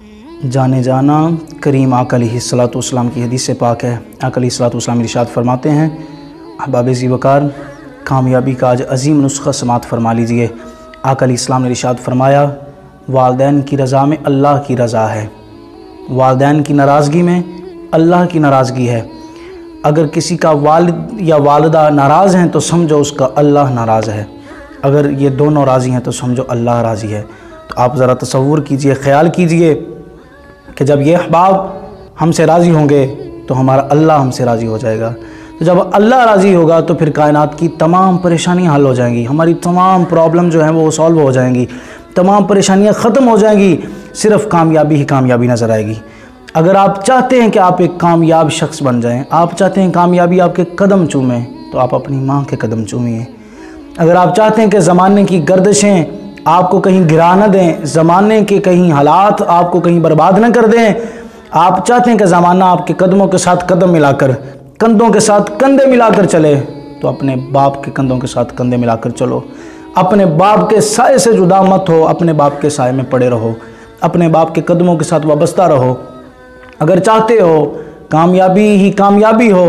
जाने जाना करीम आका अलैहिस्सलाम की हदीस से पाक है। आका अलैहिस्सलाम इरशाद फरमाते हैं, अहबाब ज़ीवकार, कामयाबी का आज अजीम नुस्खा समात फरमा लीजिए। आका अलैहिस्सलाम ने इरशाद फरमाया, वालिदैन की रज़ा में अल्लाह की रज़ा है, वालिदैन की नाराज़गी में अल्लाह की नाराज़गी है। अगर किसी का वालिद या वालिदा नाराज़ हैं तो समझो उसका अल्लाह नाराज़ है, अगर ये दोनों राज़ी हैं तो समझो अल्लाह राज़ी है। तो आप ज़रा तसव्वुर कीजिए, ख़याल कीजिए कि जब ये अहबाब हमसे राज़ी होंगे तो हमारा अल्लाह हमसे राज़ी हो जाएगा। तो जब अल्लाह राज़ी होगा तो फिर कायनात की तमाम परेशानियाँ हल हो जाएंगी, हमारी तमाम प्रॉब्लम जो हैं वो सॉल्व हो जाएंगी, तमाम परेशानियाँ ख़त्म हो जाएंगी, सिर्फ़ कामयाबी ही कामयाबी नज़र आएगी। अगर आप चाहते हैं कि आप एक कामयाब शख्स बन जाएं, आप चाहते हैं कामयाबी आपके कदम चूमें, तो आप अपनी माँ के कदम चूमिए। अगर आप चाहते हैं कि ज़माने की गर्दिशें आपको कहीं गिरा न दें, ज़माने के कहीं हालात आपको कहीं बर्बाद न कर दें, आप चाहते हैं कि ज़माना आपके कदमों के साथ कदम मिलाकर, कंधों के साथ कंधे मिलाकर चले, तो अपने बाप के कंधों के साथ कंधे मिलाकर चलो। अपने बाप के साए से जुदा मत हो, अपने बाप के साए में पड़े रहो, अपने बाप के कदमों के साथ वाबस्ता रहो। अगर चाहते हो कामयाबी ही कामयाबी हो,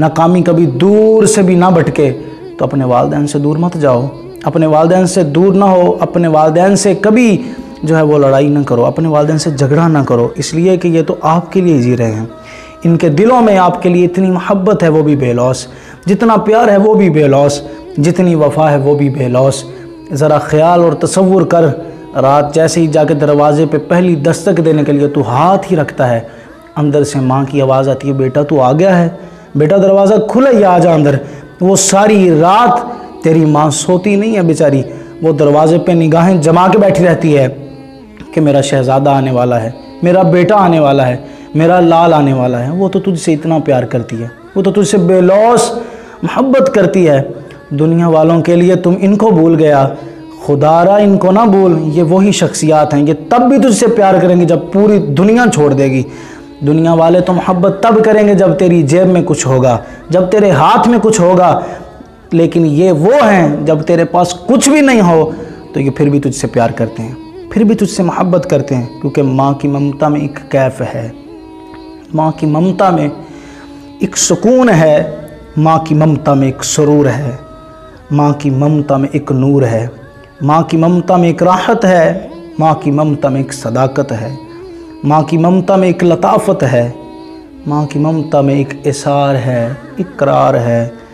नाकामी कभी दूर से भी ना भटके, तो अपने वालिदैन से दूर मत जाओ, अपने वालिदैन से दूर ना हो, अपने वालिदैन से कभी जो है वो लड़ाई ना करो, अपने वालिदैन से झगड़ा ना करो, इसलिए कि ये तो आपके लिए जी रहे हैं। इनके दिलों में आपके लिए इतनी मोहब्बत है वो भी बेलौस, जितना प्यार है वो भी बेलौस, जितनी वफ़ा है वो भी बेलौस। ज़रा ख़याल और तसव्वुर कर, रात जैसे ही जाके दरवाज़े पे पहली दस्तक देने के लिए तू हाथ ही रखता है, अंदर से माँ की आवाज़ आती है, बेटा तू आ गया है, बेटा दरवाज़ा खुला ही आ जा अंदर। वो सारी रात तेरी माँ सोती नहीं है बेचारी, वो दरवाज़े पे निगाहें जमा के बैठी रहती है कि मेरा शहज़ादा आने वाला है, मेरा बेटा आने वाला है, मेरा लाल आने वाला है। वो तो तुझसे इतना प्यार करती है, वो तो तुझसे बेलौस मोहब्बत करती है। दुनिया वालों के लिए तुम इनको भूल गया, खुदारा इनको ना भूल, ये वही शख्सियात हैं, ये तब भी तुझसे प्यार करेंगे जब पूरी दुनिया छोड़ देगी। दुनिया वाले तो मोहब्बत तब करेंगे जब तेरी जेब में कुछ होगा, जब तेरे हाथ में कुछ होगा, लेकिन ये वो हैं जब तेरे पास कुछ भी नहीं हो तो ये फिर भी तुझसे प्यार करते हैं, फिर भी तुझसे मोहब्बत करते हैं, क्योंकि माँ की ममता में एक कैफ़ है, माँ की ममता में एक सुकून है, माँ की ममता में एक सुरूर है, माँ की ममता में एक नूर है, माँ की ममता में एक राहत है, माँ की ममता में एक सदाकत है, माँ की ममता में एक लताफ़त है, माँ की ममता में एक इसार है, इकरार है,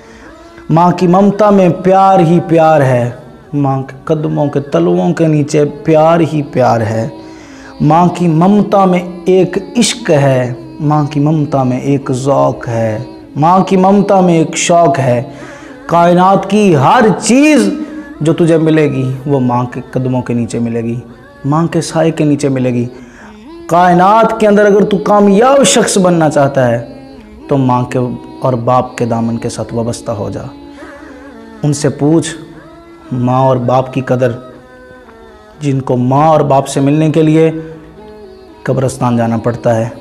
माँ की ममता में प्यार ही प्यार है, माँ के कदमों के तलवों के नीचे प्यार ही प्यार है, माँ की ममता में एक इश्क है, माँ की ममता में एक ज़ौक़ है, माँ की ममता में एक शौक़ है। कायनात की हर चीज़ जो तुझे मिलेगी वो माँ के कदमों के नीचे मिलेगी, माँ के साए के नीचे मिलेगी। कायनात के अंदर अगर तू कामयाब शख्स बनना चाहता है तो माँ के और बाप के दामन के साथ वाबस्ता हो जा। उनसे पूछ माँ और बाप की कदर, जिनको माँ और बाप से मिलने के लिए कब्रिस्तान जाना पड़ता है।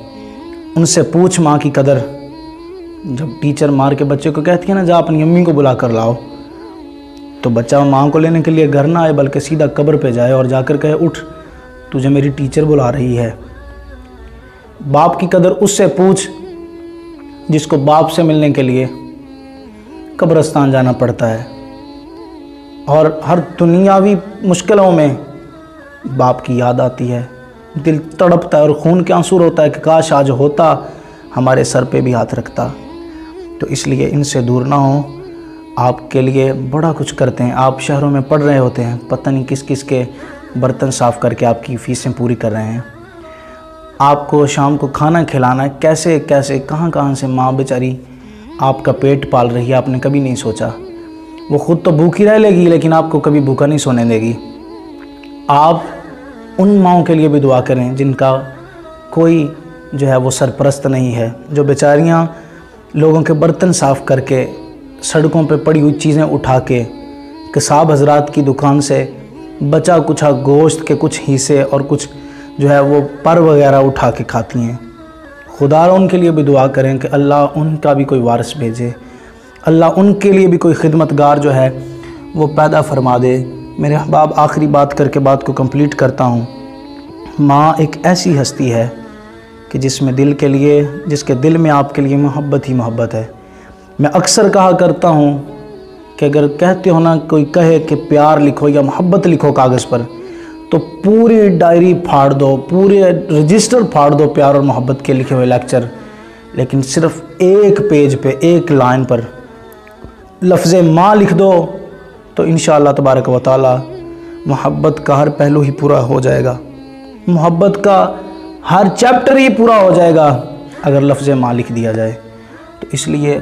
उनसे पूछ माँ की कदर। जब टीचर मार के बच्चे को कहती है ना, जा अपनी अम्मी को बुला कर लाओ, तो बच्चा माँ को लेने के लिए घर ना आए बल्कि सीधा कब्र पे जाए और जाकर कहे, उठ तुझे मेरी टीचर बुला रही है। बाप की कदर उससे पूछ जिसको बाप से मिलने के लिए कब्रिस्तान जाना पड़ता है, और हर दुनियावी मुश्किलों में बाप की याद आती है, दिल तड़पता है और खून के आंसू होता है कि काश आज होता हमारे सर पे भी हाथ रखता। तो इसलिए इनसे दूर ना हो। आपके लिए बड़ा कुछ करते हैं, आप शहरों में पढ़ रहे होते हैं, पता नहीं किस किस के बर्तन साफ़ करके आपकी फ़ीसें पूरी कर रहे हैं। आपको शाम को खाना खिलाना है, कैसे कैसे कहाँ कहाँ से माँ बेचारी आपका पेट पाल रही है, आपने कभी नहीं सोचा। वो ख़ुद तो भूखी रह लेगी लेकिन आपको कभी भूखा नहीं सोने देगी। आप उन माँओं के लिए भी दुआ करें जिनका कोई जो है वो सरपरस्त नहीं है, जो बेचारियाँ लोगों के बर्तन साफ़ करके, सड़कों पे पड़ी हुई चीज़ें उठा के, कसाब हजरात की दुकान से बचा कुछा गोश्त के कुछ हिस्से और कुछ जो है वो पर वगैरह उठा के खाती हैं। खुदा उनके लिए भी दुआ करें कि अल्लाह उनका भी कोई वारिस भेजे, अल्लाह उनके लिए भी कोई खिदमतगार जो है वो पैदा फरमा दे। मेरे अहबाब, आखिरी बात करके बात को कंप्लीट करता हूँ। माँ एक ऐसी हस्ती है कि जिसके दिल में आपके लिए मोहब्बत ही मोहब्बत है। मैं अक्सर कहा करता हूँ कि अगर कहते हो ना, कोई कहे कि प्यार लिखो या मोहब्बत लिखो कागज़ पर, तो पूरी डायरी फाड़ दो, पूरे रजिस्टर फाड़ दो प्यार और मोहब्बत के लिखे हुए लेक्चर, लेकिन सिर्फ एक पेज पे, एक लाइन पर लफ्ज़ माँ लिख दो तो इंशाअल्लाह तबारक व तआला मोहब्बत का हर पहलू ही पूरा हो जाएगा, मोहब्बत का हर चैप्टर ही पूरा हो जाएगा अगर लफ्ज़ माँ लिख दिया जाए। तो इसलिए